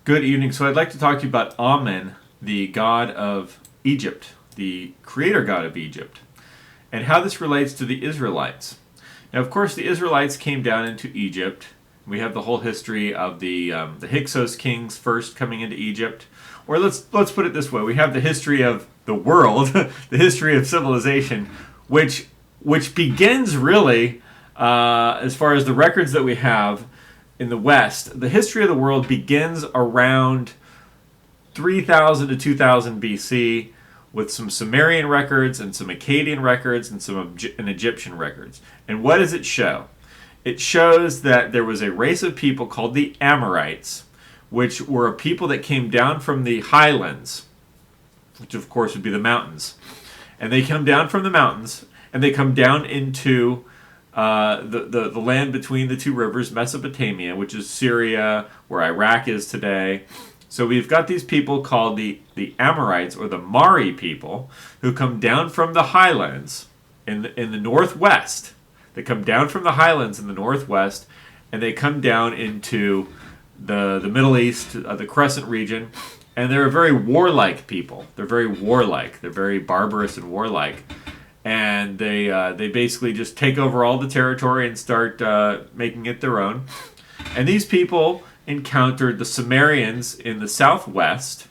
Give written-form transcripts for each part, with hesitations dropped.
Good evening. So I'd like to talk to you about Amen, the god of Egypt, the creator god of Egypt, and how this relates to the Israelites. Now, of course, the Israelites came down into Egypt. We have the whole history of the Hyksos kings first coming into Egypt. Or let's put it this way: we have the history of the world, the history of civilization, which begins really, as far as the records that we have in the West. The history of the world begins around 3000 to 2000 BC with some Sumerian records and some Akkadian records and some Egyptian records. And what does it show? It shows that there was a race of people called the Amorites, which were a people that came down from the highlands, which of course would be the mountains. And they come down from the mountains and they come down into the land between the two rivers, Mesopotamia, which is Syria, where Iraq is today. So we've got these people called the Amorites, or the Mari people, who come down from the highlands in the northwest. They come down from the highlands in the northwest, and they come down into the Middle East, the Crescent region, and they're a very warlike people. They're very warlike. They're very barbarous and warlike. And they basically just take over all the territory and start making it their own. And these people encountered the Sumerians in the southwest.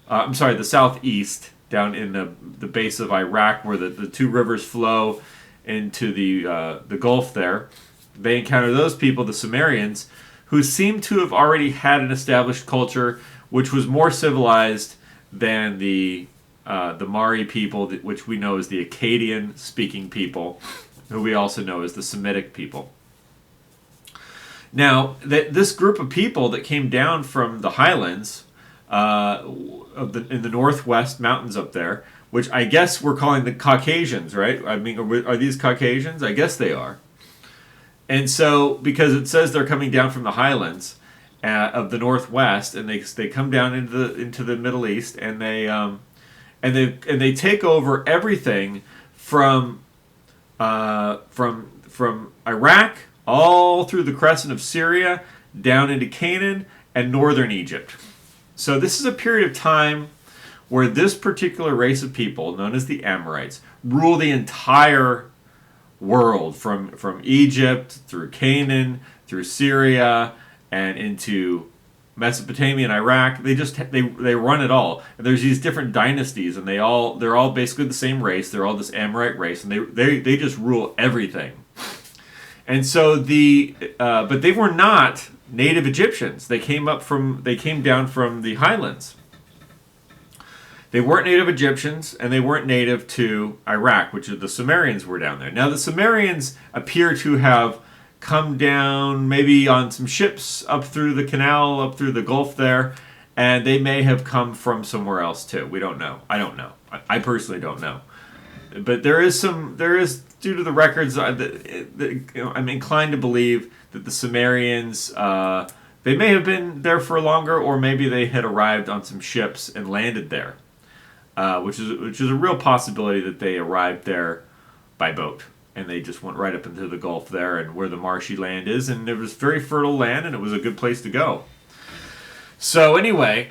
The southeast, down in the base of Iraq, where the two rivers flow into the Gulf there. They encountered those people, the Sumerians, who seem to have already had an established culture, which was more civilized than the Mari people, which we know as the Akkadian-speaking people, who we also know as the Semitic people. Now, this group of people that came down from the highlands in the northwest mountains up there, which I guess we're calling the Caucasians, right? I mean, are these Caucasians? I guess they are. And so, because it says they're coming down from the highlands of the northwest, and they come down into the Middle East, and they take over everything from Iraq all through the crescent of Syria down into Canaan and northern Egypt. So this is a period of time where this particular race of people, known as the Amorites, rule the entire world from Egypt through Canaan, through Syria, and into Mesopotamia and Iraq. They run it all. And there's these different dynasties, and they're all basically the same race. They're all this Amorite race, and they just rule everything. And so but they were not native Egyptians. They came down from the highlands. They weren't native Egyptians, and they weren't native to Iraq, which the Sumerians were down there. Now the Sumerians appear to have come down maybe on some ships up through the canal, up through the Gulf there, and they may have come from somewhere else too. We don't know. I don't know. I personally don't know. But there is due to the records, I'm inclined to believe that the Sumerians, they may have been there for longer, or maybe they had arrived on some ships and landed there, which is a real possibility that they arrived there by boat. And they just went right up into the Gulf there, and where the marshy land is, and it was very fertile land, and it was a good place to go. So anyway,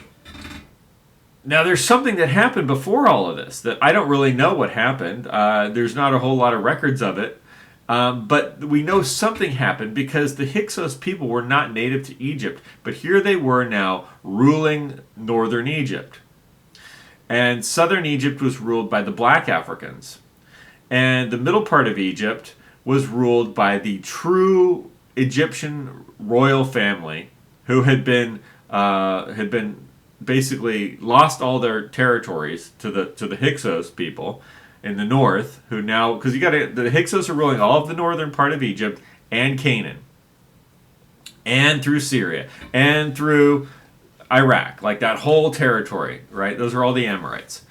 now there's something that happened before all of this that I don't really know what happened. There's not a whole lot of records of it, but we know something happened because the Hyksos people were not native to Egypt, but here they were now ruling northern Egypt. And southern Egypt was ruled by the black Africans. And the middle part of Egypt was ruled by the true Egyptian royal family, who had been basically lost all their territories to the Hyksos people in the north, who now, because the Hyksos are ruling all of the northern part of Egypt and Canaan, and through Syria and through Iraq, like that whole territory, right? Those are all the Amorites,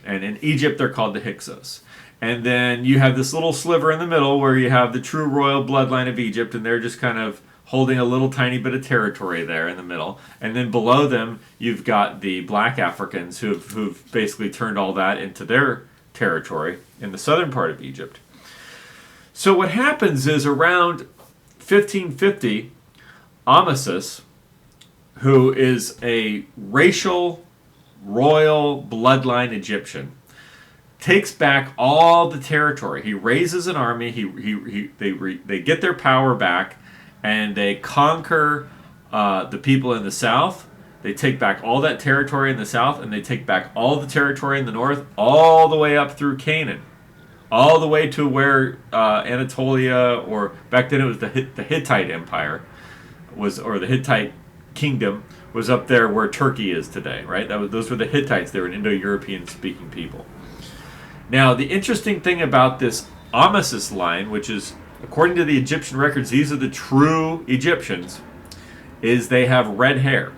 and in Egypt they're called the Hyksos. And then you have this little sliver in the middle where you have the true royal bloodline of Egypt, and they're just kind of holding a little tiny bit of territory there in the middle. And then below them, you've got the black Africans who've basically turned all that into their territory in the southern part of Egypt. So what happens is around 1550, Amasis, who is a racial, royal bloodline Egyptian, takes back all the territory. He raises an army. They get their power back, and they conquer the people in the south. They take back all that territory in the south, and they take back all the territory in the north, all the way up through Canaan, all the way to where Anatolia, or back then it was the Hittite Empire, or the Hittite Kingdom, was up there where Turkey is today. Right? Those were the Hittites. They were an Indo-European speaking people. Now, the interesting thing about this Amasis line, which is, according to the Egyptian records, these are the true Egyptians, is they have red hair,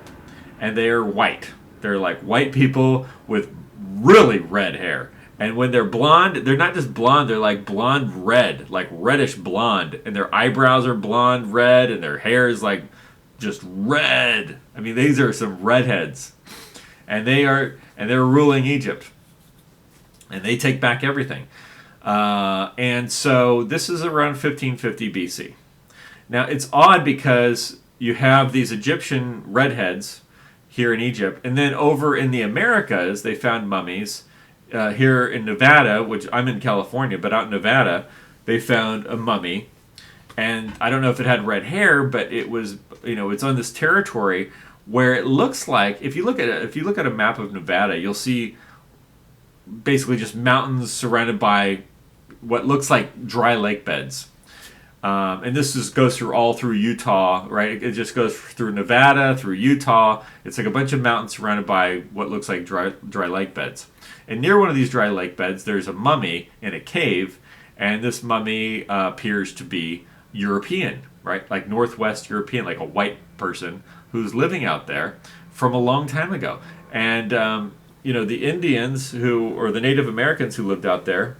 and they are white. They're like white people with really red hair. And when they're blonde, they're not just blonde, they're like blonde red, like reddish blonde. And their eyebrows are blonde red, and their hair is like just red. I mean, these are some redheads. And they're ruling Egypt. And they take back everything. And so this is around 1550 BC. Now, it's odd because you have these Egyptian redheads here in Egypt. And then over in the Americas, they found mummies. Here in Nevada, which I'm in California, but out in Nevada, they found a mummy. And I don't know if it had red hair, but it was, it's on this territory where it looks like, if you look at a map of Nevada, you'll see basically just mountains surrounded by what looks like dry lake beds. And this goes through Utah, right? It just goes through Nevada, through Utah. It's like a bunch of mountains surrounded by what looks like dry lake beds. And near one of these dry lake beds, there's a mummy in a cave, and this mummy appears to be European, right? Like Northwest European, like a white person who's living out there from a long time ago. And the Indians or the Native Americans who lived out there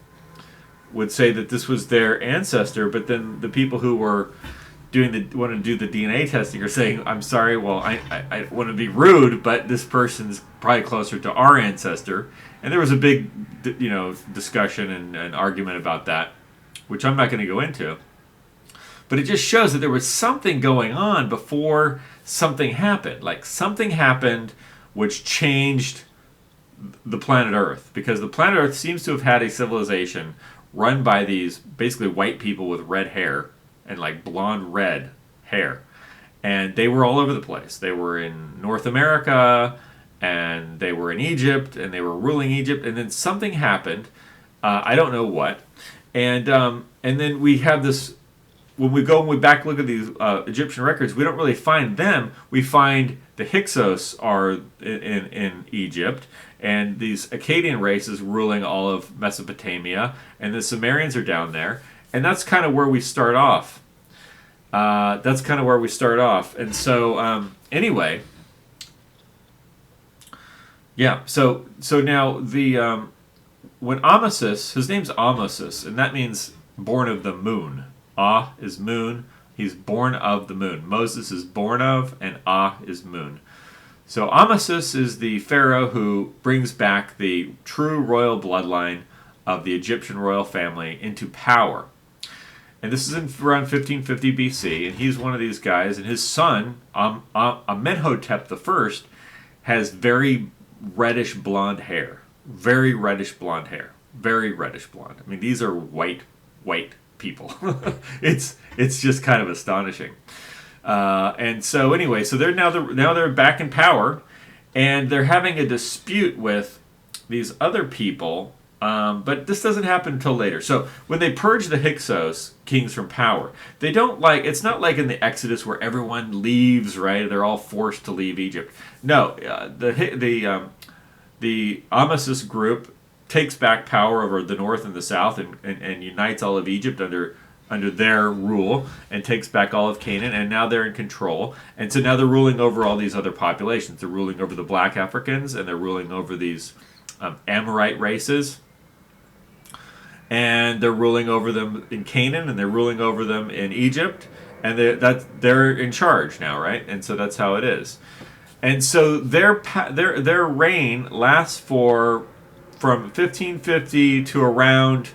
would say that this was their ancestor, but then the people who were want to do the DNA testing are saying, I'm sorry, well, I want to be rude, but this person's probably closer to our ancestor. And there was a big, discussion and argument about that, which I'm not going to go into. But it just shows that there was something going on before something happened. Like something happened which changed the planet Earth, because the planet Earth seems to have had a civilization run by these basically white people with red hair and like blonde red hair. And they were all over the place. They were in North America, and they were in Egypt, and they were ruling Egypt, and then something happened. I don't know what. And then we have this, when we back look at these Egyptian records, we don't really find them. We find the Hyksos are in Egypt, and these Akkadian races ruling all of Mesopotamia, and the Sumerians are down there. And that's kind of where we start off. And so, anyway, yeah. So now when Amasis, his name's Amasis, and that means born of the moon. Ah is moon. He's born of the moon. Moses is born of, and Ah is moon. So Amasis is the pharaoh who brings back the true royal bloodline of the Egyptian royal family into power. And this is around 1550 BC, and he's one of these guys, and his son, Amenhotep I, has very reddish blonde hair. Very reddish blonde hair. Very reddish blonde. I mean, these are white people. It's just kind of astonishing. And so anyway, so they're back in power, and they're having a dispute with these other people. But this doesn't happen until later. So when they purge the Hyksos kings from power, they don't it's not like in the Exodus where everyone leaves, right? They're all forced to leave Egypt. No, the Amasis group takes back power over the north and the south and unites all of Egypt under their rule, and takes back all of Canaan, and now they're in control. And so now they're ruling over all these other populations. They're ruling over the black Africans, and they're ruling over these Amorite races. And they're ruling over them in Canaan, and they're ruling over them in Egypt, and they're in charge now, right? And so that's how it is. And so their reign lasts from 1550 to around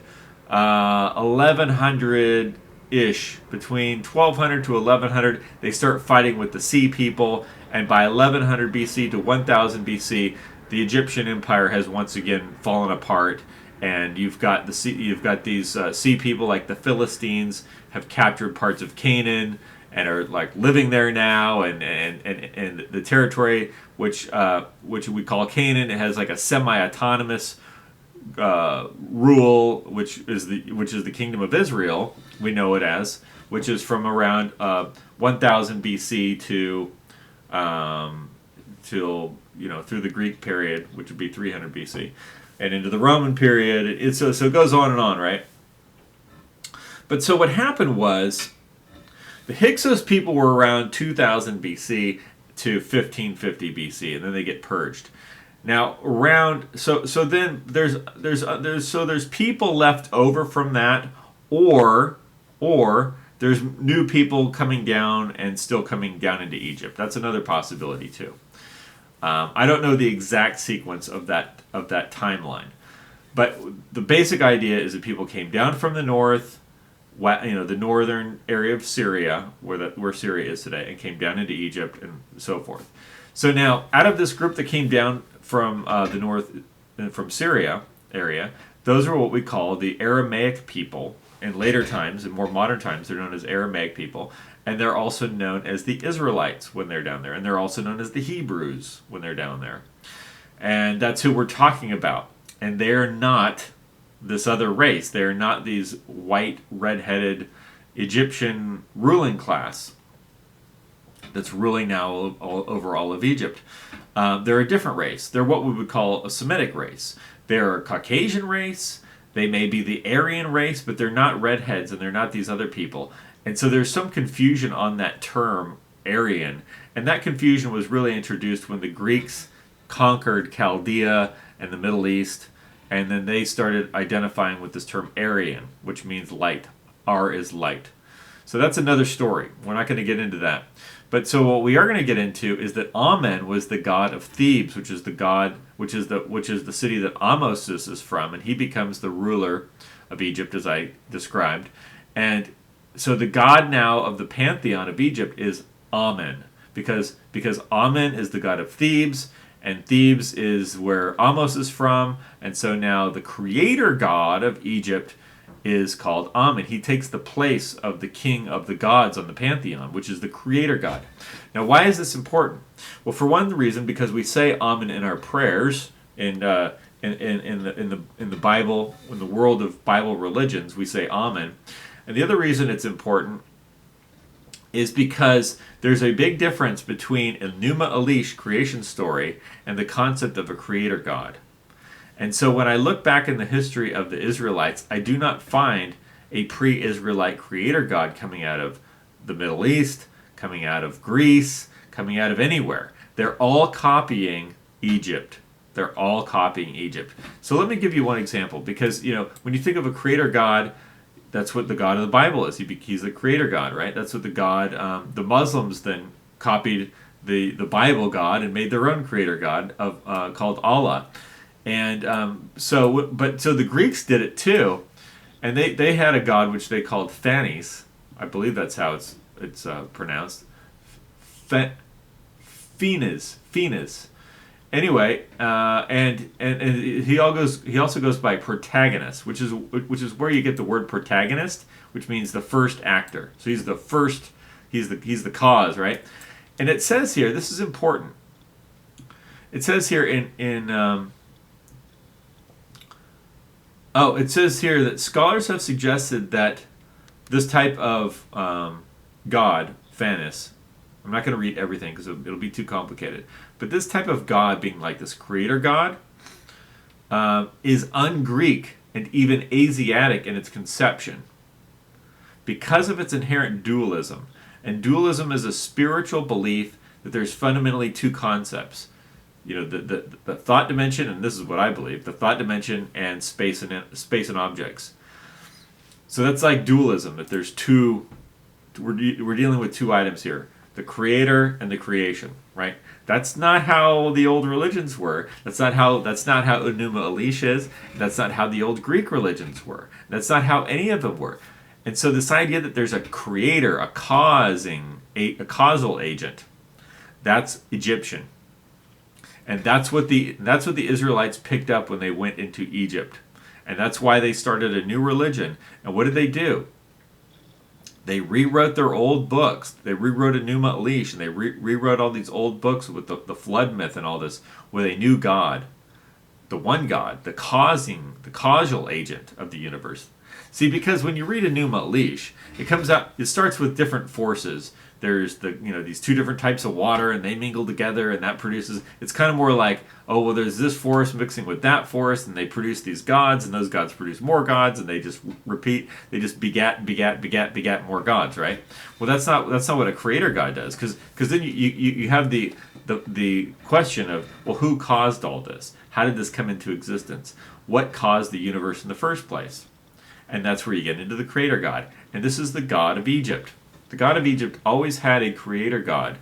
1100 ish, between 1200 to 1100, they start fighting with the Sea People, and by 1100 BC to 1000 BC, the Egyptian Empire has once again fallen apart, and you've got these Sea People like the Philistines have captured parts of Canaan and are like living there now, and the territory which we call Canaan, it has like a semi-autonomous rule, which is the kingdom of Israel. We know it as, which is from around 1000 BC to till through the Greek period, which would be 300 BC, and into the Roman period. So it goes on and on, right? But so what happened was the Hyksos people were around 2000 BC to 1550 BC, and then they get purged. Now then there's people left over from that, or there's new people coming down and still coming down into Egypt. That's another possibility too. I don't know the exact sequence of that timeline, but the basic idea is that people came down from the north, the northern area of Syria, where Syria is today, and came down into Egypt and so forth. So now, out of this group that came down from the north, from Syria area, those are what we call the Aramaic people. In later times, in more modern times, they're known as Aramaic people, and they're also known as the Israelites when they're down there, and they're also known as the Hebrews when they're down there. And that's who we're talking about. And they're not this other race. They're not these white, red-headed Egyptian ruling class that's ruling now over all of Egypt. They're a different race. They're what we would call a Semitic race. They're a Caucasian race. They may be the Aryan race, but they're not redheads, and they're not these other people. And so there's some confusion on that term, Aryan. And that confusion was really introduced when the Greeks conquered Chaldea and the Middle East, and then they started identifying with this term Aryan, which means light. R is light. So that's another story. We're not going to get into that. But so what we are going to get into is that Amen was the god of Thebes, which is the city that Ahmose is from, and he becomes the ruler of Egypt, as I described. And so the god now of the pantheon of Egypt is Amen, because Amen is the god of Thebes, and Thebes is where Ahmose is from, and so now the creator god of Egypt is called Amen. He takes the place of the king of the gods on the pantheon, which is the creator god. Now, why is this important? Well, for one reason, because we say Amen in our prayers in the Bible, in the world of Bible religions, we say Amen. And the other reason it's important is because there's a big difference between Enuma Elish creation story and the concept of a creator god. And so when I look back in the history of the Israelites, I do not find a pre-Israelite creator god coming out of the Middle East, coming out of Greece, coming out of anywhere. They're all copying Egypt. They're all copying Egypt. So let me give you one example, because when you think of a creator god, that's what the God of the Bible is. He's the creator God, right? That's what the Muslims then copied the Bible God and made their own creator God called Allah. And so the Greeks did it too, and they had a god which they called Phanes. I believe that's how it's pronounced. Phanes. Anyway, and he also goes by protagonist, which is where you get the word protagonist, which means the first actor. So he's the first. He's the cause, right? And it says here, this is important. It says here it says here that scholars have suggested that this type of god, Phanes, I'm not going to read everything because it'll be too complicated, but this type of god, being like this creator god, is un-Greek and even Asiatic in its conception because of its inherent dualism. And dualism is a spiritual belief that there's fundamentally two concepts. The thought dimension, and this is what I believe, the thought dimension and space and objects. So that's like dualism, that there's two, we're dealing with two items here, the creator and the creation, right? That's not how the old religions were. That's not how Enuma Elish is. That's not how the old Greek religions were. That's not how any of them were. And so this idea that there's a creator, a causal agent, that's Egyptian. And that's what the Israelites picked up when they went into Egypt. And that's why they started a new religion. And what did they do? They rewrote their old books. They rewrote Enuma Elish, and they rewrote all these old books with the flood myth and all this, with a new God, the one God, the causal agent of the universe. See, because when you read Enuma Elish, it starts with different forces. There's these two different types of water, and they mingle together, and that produces. It's kind of more like, oh well, there's this force mixing with that force, and they produce these gods, and those gods produce more gods, and they just repeat. They just begat more gods, right? Well, that's not what a creator God does, because then you have the question of, well, who caused all this? How did this come into existence? What caused the universe in the first place? And that's where you get into the creator God, and this is the God of Egypt. The God of Egypt always had a creator God.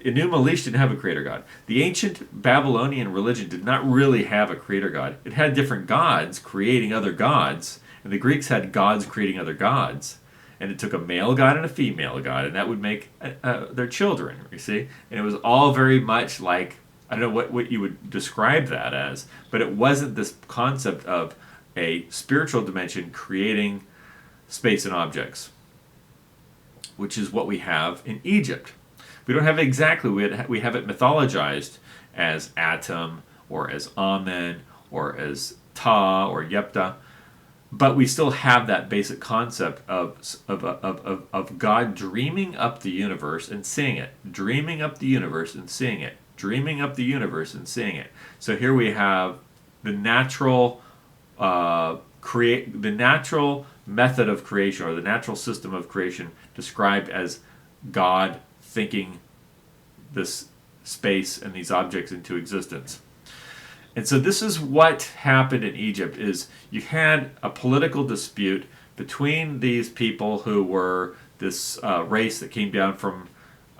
Enuma Elish didn't have a creator God. The ancient Babylonian religion did not really have a creator God. It had different gods creating other gods, and the Greeks had gods creating other gods. And it took a male god and a female god, and that would make their children, you see? And it was all very much like, I don't know what you would describe that as, but it wasn't this concept of a spiritual dimension creating space and objects, which is what we have in Egypt. We don't have it exactly. We have it mythologized as Atum, or as Amen, or as Ta, or Yepta, but we still have that basic concept of God dreaming up the universe and seeing it, dreaming up the universe and seeing it, dreaming up the universe and seeing it. So here we have the natural the natural method of creation, or the natural system of creation, described as God thinking this space and these objects into existence. And so this is what happened in Egypt, is you had a political dispute between these people who were this race that came down from,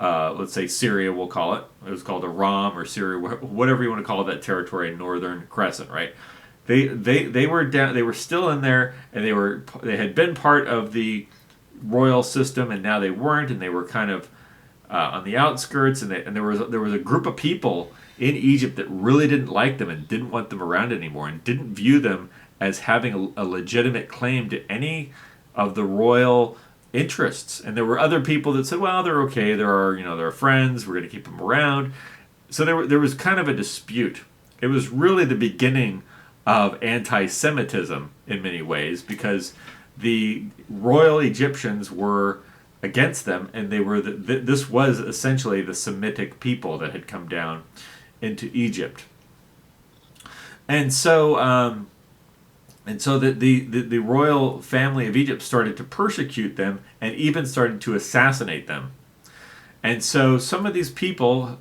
let's say, Syria, we'll call it. It was called Aram or Syria, whatever you want to call that territory in northern Crescent, right? They were down. They were still in there, and they had been part of the royal system, and now they weren't, and they were kind of on the outskirts. And there was a group of people in Egypt that really didn't like them and didn't want them around anymore, and didn't view them as having a legitimate claim to any of the royal interests. And there were other people that said, well, they're okay. They're friends. We're going to keep them around. So there was kind of a dispute. It was really the beginning of anti-Semitism in many ways, because the royal Egyptians were against them, and this was essentially the Semitic people that had come down into Egypt. And so the royal family of Egypt started to persecute them, and even started to assassinate them. And so some of these people,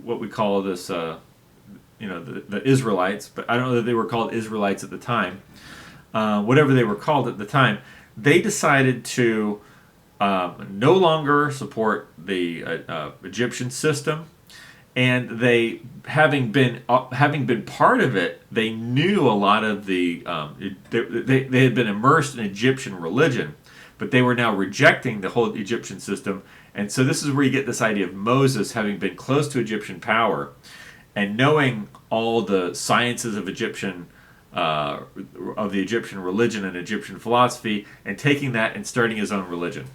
what we call this, the Israelites, but I don't know that they were called Israelites at the time. Whatever they were called at the time, they decided to no longer support the Egyptian system, and they, having been part of it, they knew a lot of the they had been immersed in Egyptian religion, but they were now rejecting the whole Egyptian system. And so this is where you get this idea of Moses having been close to Egyptian power, and knowing all the sciences of the Egyptian religion and Egyptian philosophy, and taking that and starting his own religion.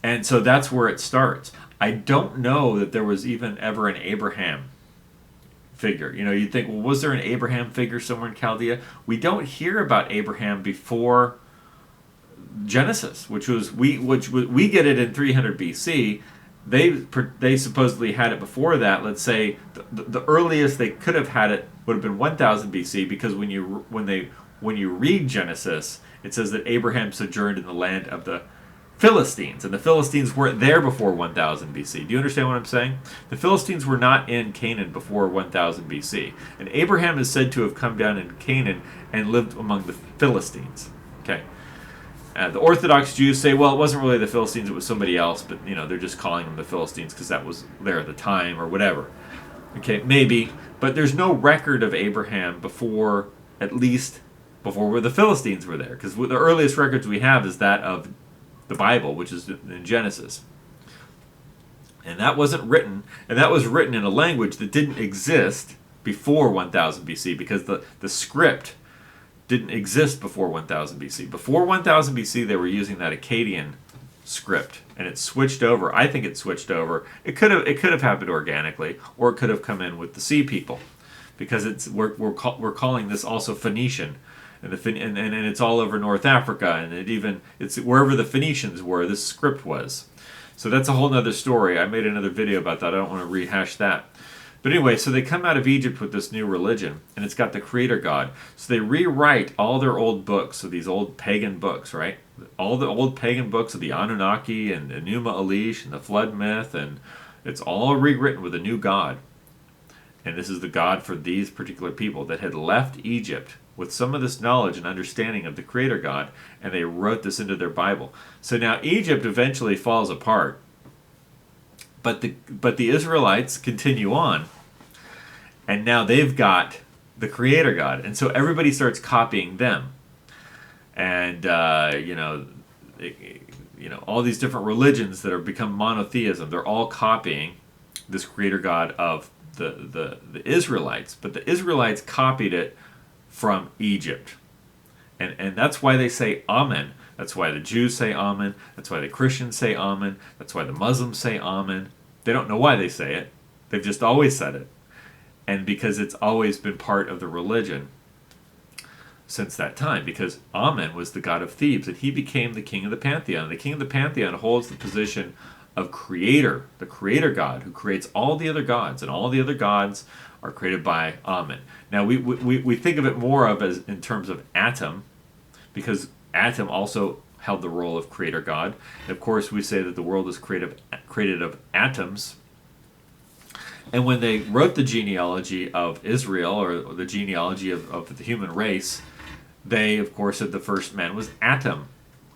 And so that's where it starts. I don't know that there was even ever an Abraham figure. You'd think, well, was there an Abraham figure somewhere in Chaldea? We don't hear about Abraham before Genesis, which we get it in 300 BC. They supposedly had it before that. Let's say the earliest they could have had it would have been 1000 BC, because when you read Genesis, it says that Abraham sojourned in the land of the Philistines, and the Philistines weren't there before 1000 BC. Do you understand what I'm saying? The Philistines were not in Canaan before 1000 BC, and Abraham is said to have come down in Canaan and lived among the Philistines. Okay. The Orthodox Jews say, well, it wasn't really the Philistines, it was somebody else, but they're just calling them the Philistines because that was there at the time, or whatever. Okay, maybe, but there's no record of Abraham before at least before the Philistines were there, because the earliest records we have is that of the Bible, which is in Genesis. And that wasn't written, and that was written in a language that didn't exist before 1000 BC, because the script didn't exist before 1000 BC. Before 1000 BC, they were using that Akkadian script, and it switched over. I think it switched over. It could have happened organically, or it could have come in with the sea people, because we're calling this also Phoenician, and it's all over North Africa, and it's wherever the Phoenicians were, this script was. So that's a whole nother story. I made another video about that. I don't want to rehash that. But anyway, so they come out of Egypt with this new religion, and it's got the creator God. So they rewrite all their old books, so these old pagan books, right? All the old pagan books of the Anunnaki and Enuma Elish and the flood myth, and it's all rewritten with a new God. And this is the God for these particular people that had left Egypt with some of this knowledge and understanding of the creator God, and they wrote this into their Bible. So now Egypt eventually falls apart, but the Israelites continue on, and now they've got the creator God, and so everybody starts copying them, and all these different religions that have become monotheism, they're all copying this creator God of the Israelites, but the Israelites copied it from Egypt. And that's why they say Amen. That's why the Jews say Amen. That's why the Christians say Amen. That's why the Muslims say Amen. They don't know why they say it. They've just always said it. And because it's always been part of the religion since that time. Because Amen was the god of Thebes, and he became the king of the pantheon. The king of the pantheon holds the position of creator, the creator God, who creates all the other gods, and all the other gods are created by Amen. Now we think of it more of as in terms of Atum, because Atum also held the role of creator God. And of course, we say that the world is created of atoms. And when they wrote the genealogy of Israel, or the genealogy of the human race, they of course said the first man was Adam.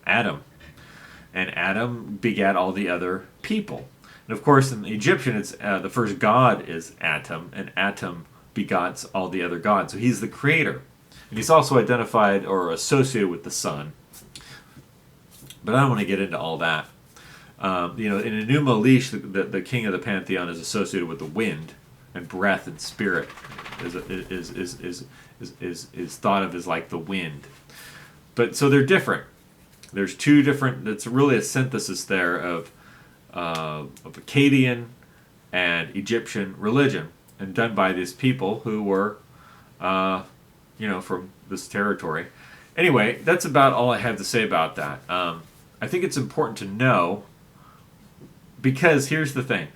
And Adam begat all the other people. And of course, in the Egyptian, it's the first god is Atum, and Atum begots all the other gods. So he's the creator. And he's also identified or associated with the sun. But I don't want to get into all that. In Enuma Elish, the king of the pantheon is associated with the wind and breath and spirit. Is thought of as like the wind. But so they're different. There's two different. It's really a synthesis there of Akkadian and Egyptian religion, and done by these people who were, from this territory. Anyway, that's about all I have to say about that. I think it's important to know, because here's the thing: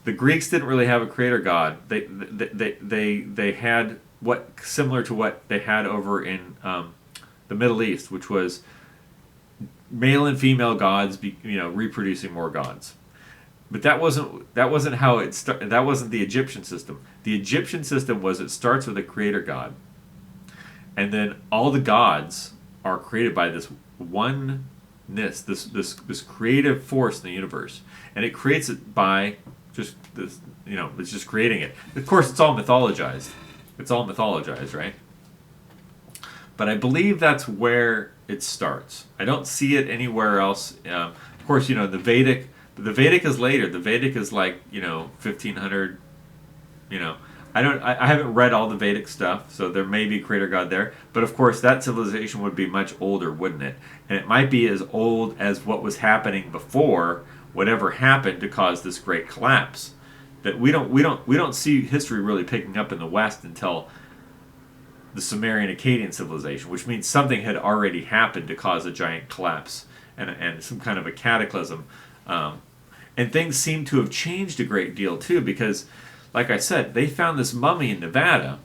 the Greeks didn't really have a creator god. They had what similar to what they had over in the Middle East, which was male and female gods, reproducing more gods. But that wasn't how it started. That wasn't the Egyptian system. The Egyptian system was, it starts with a creator god, and then all the gods are created by this oneness, this creative force in the universe, and it creates it by just this. It's just creating it. Of course, it's all mythologized. It's all mythologized, right? But I believe that's where it starts. I don't see it anywhere else. Of course, the Vedic. The Vedic is later. The Vedic is like 1500. I haven't read all the Vedic stuff, so there may be a creator god there. But of course, that civilization would be much older, wouldn't it? And it might be as old as what was happening before whatever happened to cause this great collapse. That we don't see history really picking up in the West until the Sumerian Akkadian civilization, which means something had already happened to cause a giant collapse and some kind of a cataclysm. And things seem to have changed a great deal too, because, like I said, they found this mummy in Nevada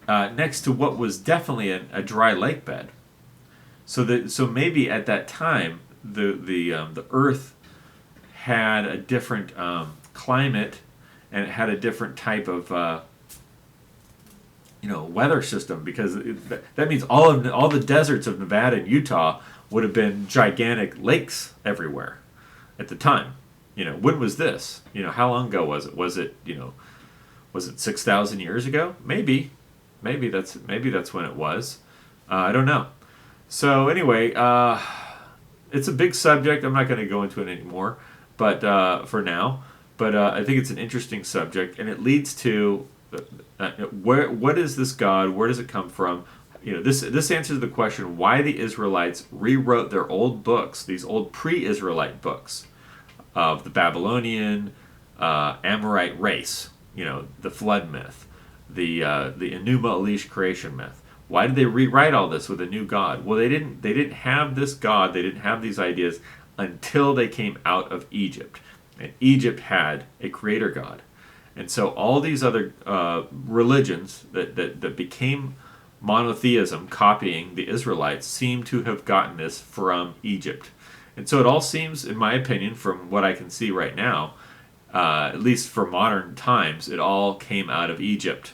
next to what was definitely a dry lake bed. So maybe at that time the Earth had a different climate, and it had a different type of weather system, because that means all the deserts of Nevada and Utah would have been gigantic lakes everywhere at the time. When was this? How long ago was it? Was it 6,000 years ago? Maybe that's when it was. I don't know. So anyway, it's a big subject. I'm not going to go into it anymore, but for now. But I think it's an interesting subject, and it leads to what is this God? Where does it come from? This answers the question why the Israelites rewrote their old books, these old pre-Israelite books of the Babylonian, Amorite race. The flood myth, the Enuma Elish creation myth. Why did they rewrite all this with a new God? Well, they didn't. They didn't have this God. They didn't have these ideas until they came out of Egypt, and Egypt had a creator God, and so all these other religions that became monotheism, copying the Israelites, seem to have gotten this from Egypt, and so it all seems, in my opinion, from what I can see right now, at least for modern times, it all came out of Egypt.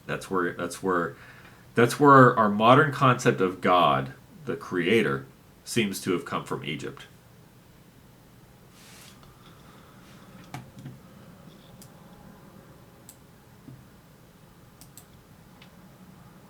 That's where our modern concept of God, the Creator, seems to have come from Egypt.